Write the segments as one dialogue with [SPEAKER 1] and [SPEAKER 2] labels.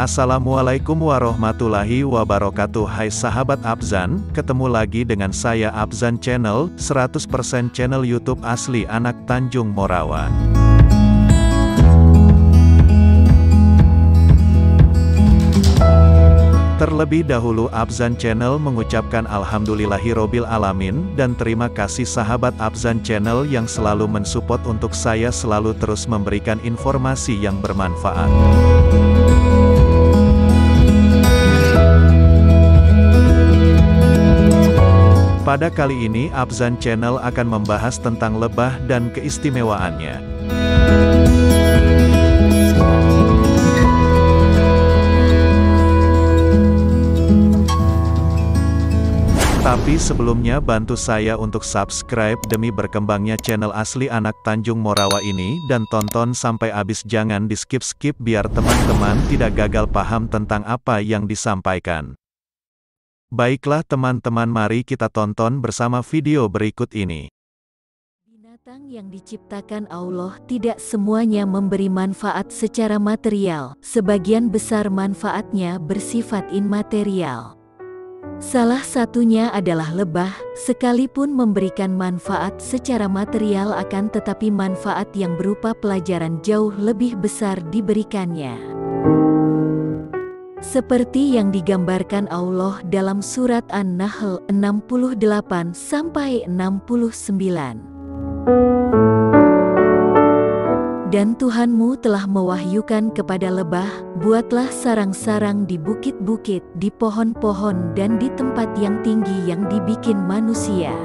[SPEAKER 1] Assalamualaikum warahmatullahi wabarakatuh. Hai sahabat Abzan, ketemu lagi dengan saya Abzan Channel, 100% channel YouTube asli anak Tanjung Morawa. Terlebih dahulu Abzan Channel mengucapkan Alhamdulillahirobbil alamin dan terima kasih sahabat Abzan Channel yang selalu mensupport untuk saya selalu terus memberikan informasi yang bermanfaat. Pada kali ini Abzan Channel akan membahas tentang lebah dan keistimewaannya. Tapi sebelumnya bantu saya untuk subscribe demi berkembangnya channel asli anak Tanjung Morawa ini dan tonton sampai habis, jangan di skip-skip biar teman-teman tidak gagal paham tentang apa yang disampaikan. Baiklah teman-teman, mari kita tonton bersama video berikut ini.
[SPEAKER 2] Binatang yang diciptakan Allah tidak semuanya memberi manfaat secara material, sebagian besar manfaatnya bersifat imaterial. Salah satunya adalah lebah, sekalipun memberikan manfaat secara material akan tetapi manfaat yang berupa pelajaran jauh lebih besar diberikannya. Seperti yang digambarkan Allah dalam surat An-Nahl 68-69. Dan Tuhanmu telah mewahyukan kepada lebah, buatlah sarang-sarang di bukit-bukit, di pohon-pohon dan di tempat yang tinggi yang dibikin manusia.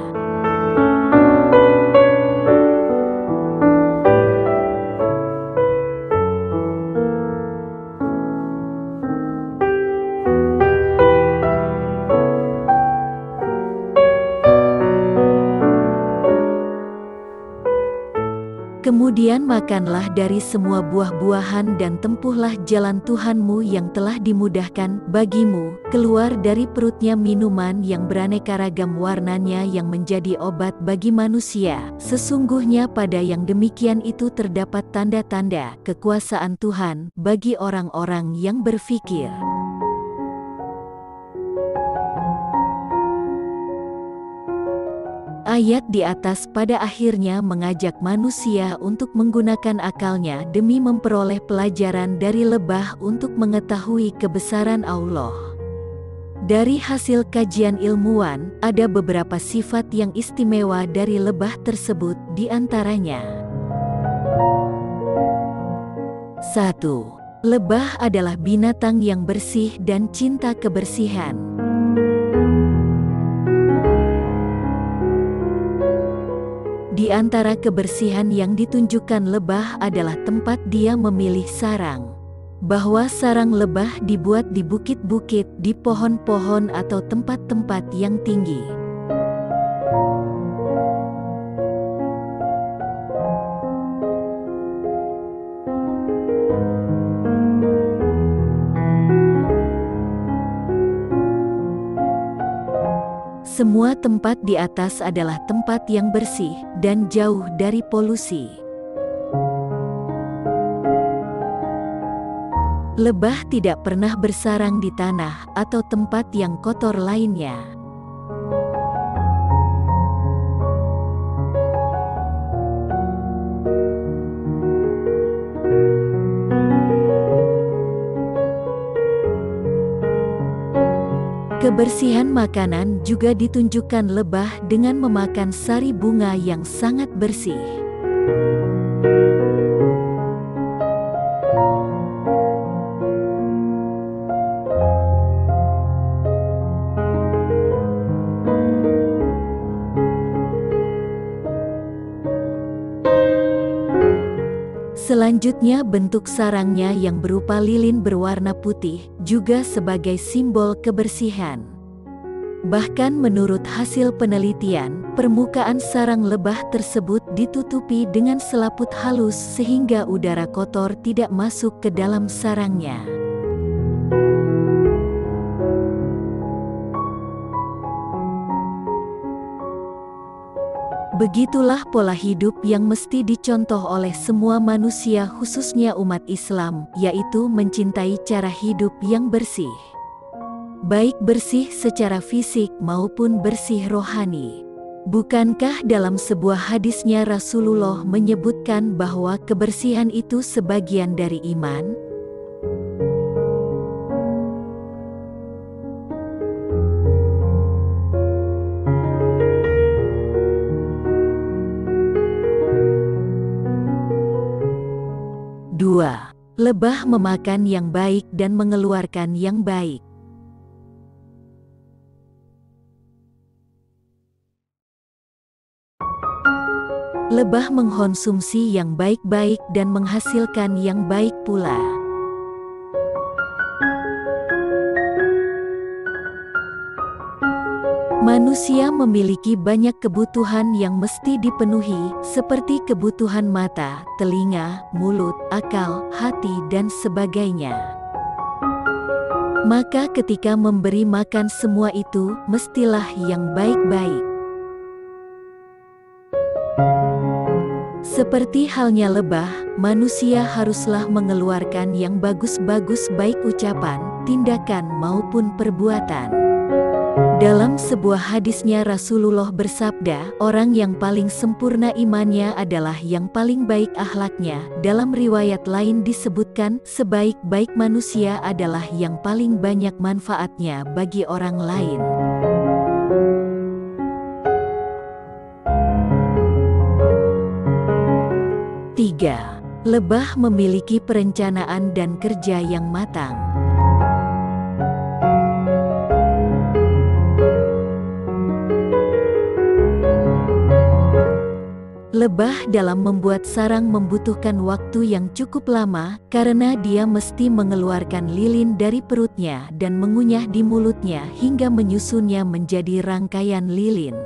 [SPEAKER 2] Kemudian makanlah dari semua buah-buahan dan tempuhlah jalan Tuhanmu yang telah dimudahkan bagimu, keluar dari perutnya minuman yang beraneka ragam warnanya yang menjadi obat bagi manusia. Sesungguhnya pada yang demikian itu terdapat tanda-tanda kekuasaan Tuhan bagi orang-orang yang berfikir. Ayat di atas pada akhirnya mengajak manusia untuk menggunakan akalnya demi memperoleh pelajaran dari lebah untuk mengetahui kebesaran Allah. Dari hasil kajian ilmuwan, ada beberapa sifat yang istimewa dari lebah tersebut, di antaranya 1. Lebah adalah binatang yang bersih dan cinta kebersihan. Di antara kebersihan yang ditunjukkan lebah adalah tempat dia memilih sarang. Bahwa sarang lebah dibuat di bukit-bukit, di pohon-pohon atau tempat-tempat yang tinggi. Semua tempat di atas adalah tempat yang bersih dan jauh dari polusi. Lebah tidak pernah bersarang di tanah atau tempat yang kotor lainnya. Kebersihan makanan juga ditunjukkan lebah dengan memakan sari bunga yang sangat bersih. Selanjutnya bentuk sarangnya yang berupa lilin berwarna putih, juga sebagai simbol kebersihan. Bahkan menurut hasil penelitian, permukaan sarang lebah tersebut ditutupi dengan selaput halus sehingga udara kotor tidak masuk ke dalam sarangnya. Begitulah pola hidup yang mesti dicontoh oleh semua manusia khususnya umat Islam, yaitu mencintai cara hidup yang bersih. Baik bersih secara fisik maupun bersih rohani. Bukankah dalam sebuah hadisnya Rasulullah menyebutkan bahwa kebersihan itu sebagian dari iman? Dua, lebah memakan yang baik dan mengeluarkan yang baik. Lebah mengkonsumsi yang baik-baik dan menghasilkan yang baik pula. Manusia memiliki banyak kebutuhan yang mesti dipenuhi, seperti kebutuhan mata, telinga, mulut, akal, hati, dan sebagainya. Maka ketika memberi makan semua itu, mestilah yang baik-baik. Seperti halnya lebah, manusia haruslah mengeluarkan yang bagus-bagus baik ucapan, tindakan maupun perbuatan. Dalam sebuah hadisnya Rasulullah bersabda, orang yang paling sempurna imannya adalah yang paling baik akhlaknya. Dalam riwayat lain disebutkan, sebaik-baik manusia adalah yang paling banyak manfaatnya bagi orang lain. Tiga, lebah memiliki perencanaan dan kerja yang matang. Lebah dalam membuat sarang membutuhkan waktu yang cukup lama, karena dia mesti mengeluarkan lilin dari perutnya dan mengunyah di mulutnya hingga menyusunnya menjadi rangkaian lilin.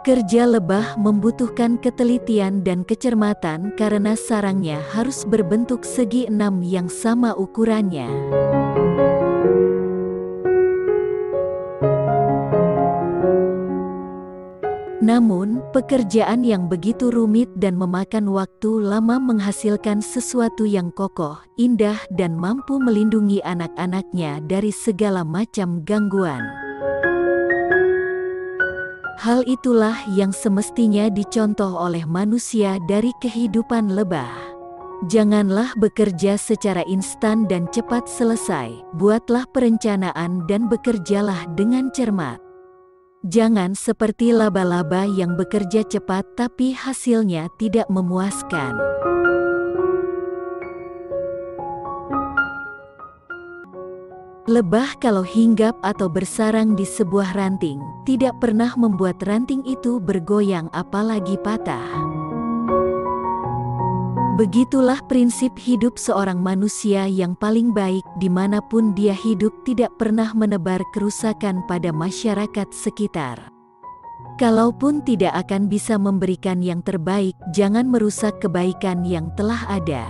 [SPEAKER 2] Kerja lebah membutuhkan ketelitian dan kecermatan karena sarangnya harus berbentuk segi 6 yang sama ukurannya. Namun, pekerjaan yang begitu rumit dan memakan waktu lama menghasilkan sesuatu yang kokoh, indah dan mampu melindungi anak-anaknya dari segala macam gangguan. Hal itulah yang semestinya dicontoh oleh manusia dari kehidupan lebah. Janganlah bekerja secara instan dan cepat selesai, buatlah perencanaan dan bekerjalah dengan cermat. Jangan seperti laba-laba yang bekerja cepat tapi hasilnya tidak memuaskan. Lebah kalau hinggap atau bersarang di sebuah ranting, tidak pernah membuat ranting itu bergoyang apalagi patah. Begitulah prinsip hidup seorang manusia yang paling baik, dimanapun dia hidup tidak pernah menebar kerusakan pada masyarakat sekitar. Kalaupun tidak akan bisa memberikan yang terbaik, jangan merusak kebaikan yang telah ada.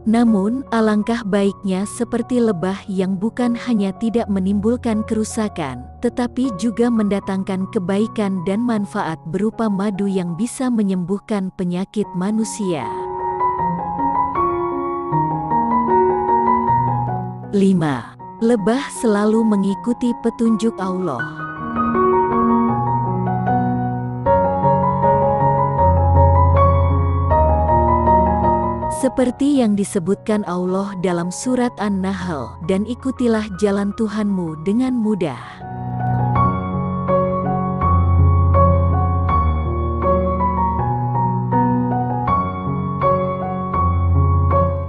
[SPEAKER 2] Namun, alangkah baiknya seperti lebah yang bukan hanya tidak menimbulkan kerusakan, tetapi juga mendatangkan kebaikan dan manfaat berupa madu yang bisa menyembuhkan penyakit manusia. 5. Lebah selalu mengikuti petunjuk Allah. Seperti yang disebutkan Allah dalam surat An-Nahl, dan ikutilah jalan Tuhanmu dengan mudah.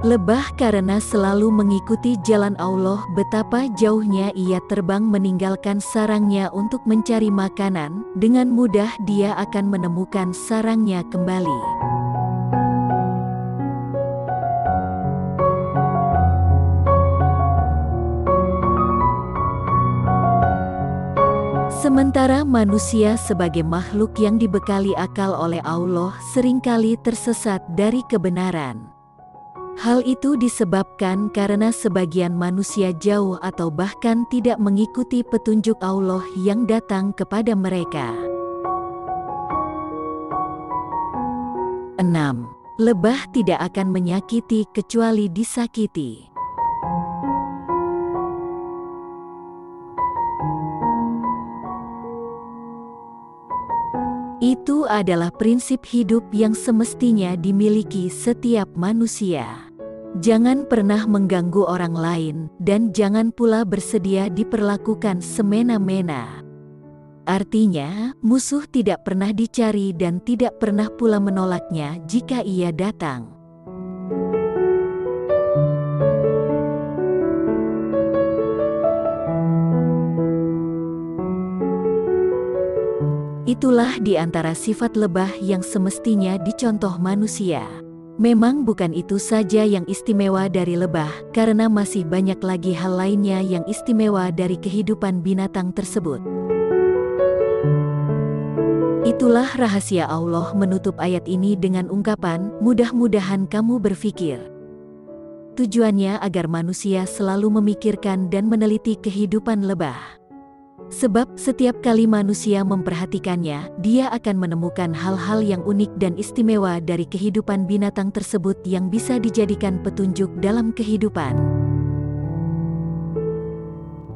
[SPEAKER 2] Lebah karena selalu mengikuti jalan Allah, betapa jauhnya ia terbang meninggalkan sarangnya untuk mencari makanan, dengan mudah dia akan menemukan sarangnya kembali. Sementara manusia sebagai makhluk yang dibekali akal oleh Allah seringkali tersesat dari kebenaran. Hal itu disebabkan karena sebagian manusia jauh atau bahkan tidak mengikuti petunjuk Allah yang datang kepada mereka. 6. Lebah tidak akan menyakiti kecuali disakiti. Itu adalah prinsip hidup yang semestinya dimiliki setiap manusia. Jangan pernah mengganggu orang lain, dan jangan pula bersedia diperlakukan semena-mena. Artinya, musuh tidak pernah dicari dan tidak pernah pula menolaknya jika ia datang. Itulah di antara sifat lebah yang semestinya dicontoh manusia. Memang bukan itu saja yang istimewa dari lebah, karena masih banyak lagi hal lainnya yang istimewa dari kehidupan binatang tersebut. Itulah rahasia Allah menutup ayat ini dengan ungkapan, mudah-mudahan kamu berfikir. Tujuannya agar manusia selalu memikirkan dan meneliti kehidupan lebah. Sebab setiap kali manusia memperhatikannya, dia akan menemukan hal-hal yang unik dan istimewa dari kehidupan binatang tersebut yang bisa dijadikan petunjuk dalam kehidupan.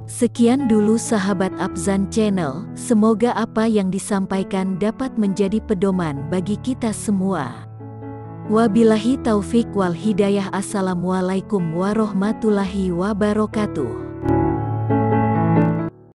[SPEAKER 2] Sekian dulu sahabat Abzan Channel, semoga apa yang disampaikan dapat menjadi pedoman bagi kita semua. Wabillahi taufik wal hidayah. Assalamualaikum warahmatullahi wabarakatuh.